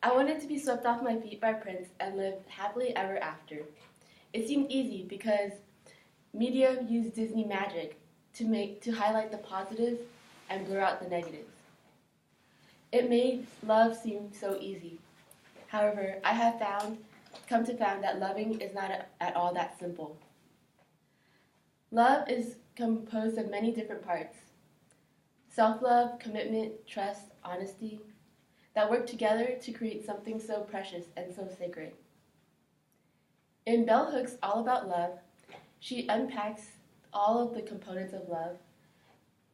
I wanted to be swept off my feet by Prince and live happily ever after. It seemed easy because media used Disney magic to highlight the positives and blur out the negatives. It made love seem so easy. However, I have come to find that loving is not at all that simple. Love is composed of many different parts. Self-love, commitment, trust, honesty, that work together to create something so precious and so sacred. In Bell Hooks' All About Love, she unpacks all of the components of love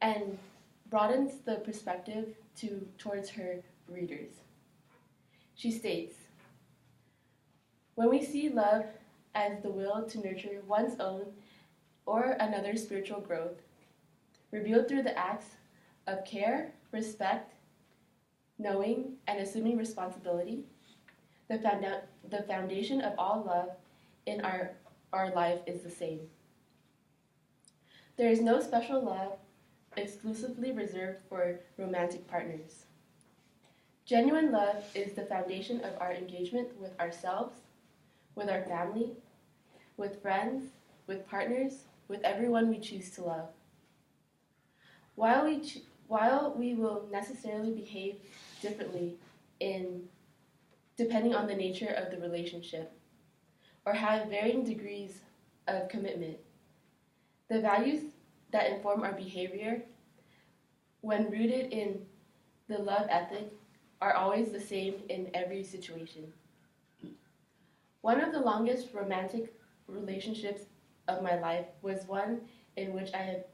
and broadens the perspective towards her readers. She states, when we see love as the will to nurture one's own or another's spiritual growth, revealed through the acts of care, respect, knowing, and assuming responsibility, the foundation of all love in our life is the same. There is no special love exclusively reserved for romantic partners. Genuine love is the foundation of our engagement with ourselves, with our family, with friends, with partners, with everyone we choose to love. While we will necessarily behave differently depending on the nature of the relationship, or have varying degrees of commitment, the values that inform our behavior, when rooted in the love ethic, are always the same in every situation. One of the longest romantic relationships of my life was one in which I had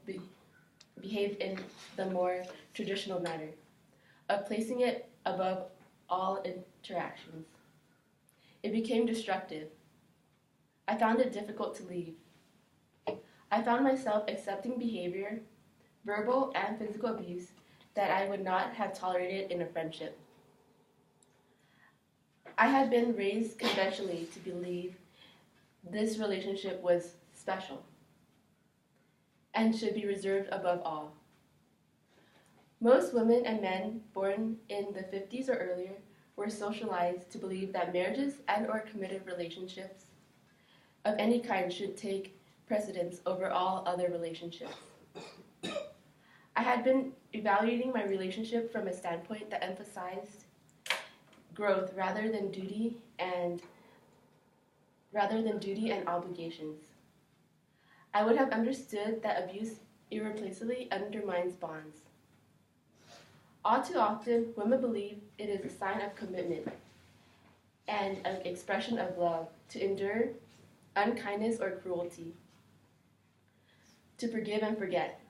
behaved in the more traditional manner, of placing it above all interactions. It became destructive. I found it difficult to leave. I found myself accepting behavior, verbal and physical abuse, that I would not have tolerated in a friendship. I had been raised conventionally to believe this relationship was special and should be reserved above all. Most women and men born in the 50s or earlier were socialized to believe that marriages and/or committed relationships of any kind should take precedence over all other relationships. I had been evaluating my relationship from a standpoint that emphasized growth rather than duty and obligations. I would have understood that abuse irreplaceably undermines bonds. All too often, women believe it is a sign of commitment and an expression of love to endure unkindness or cruelty, to forgive and forget.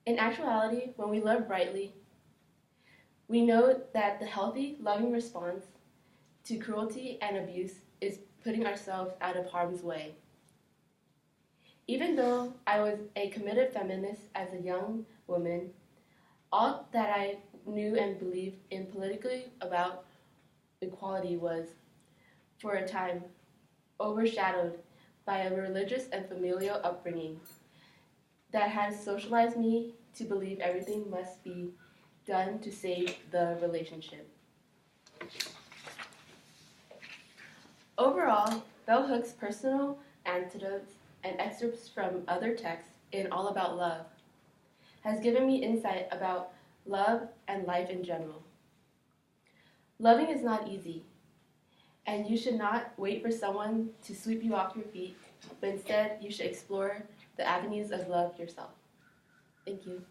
In actuality, when we love rightly, we know that the healthy, loving response to cruelty and abuse is putting ourselves out of harm's way. Even though I was a committed feminist as a young woman, all that I knew and believed in politically about equality was, for a time, overshadowed by a religious and familial upbringing that has socialized me to believe everything must be done to save the relationship. Overall, Bell Hooks' personal anecdotes and excerpts from other texts in All About Love has given me insight about love and life in general. Loving is not easy, and you should not wait for someone to sweep you off your feet, but instead you should explore the avenues of love yourself. Thank you.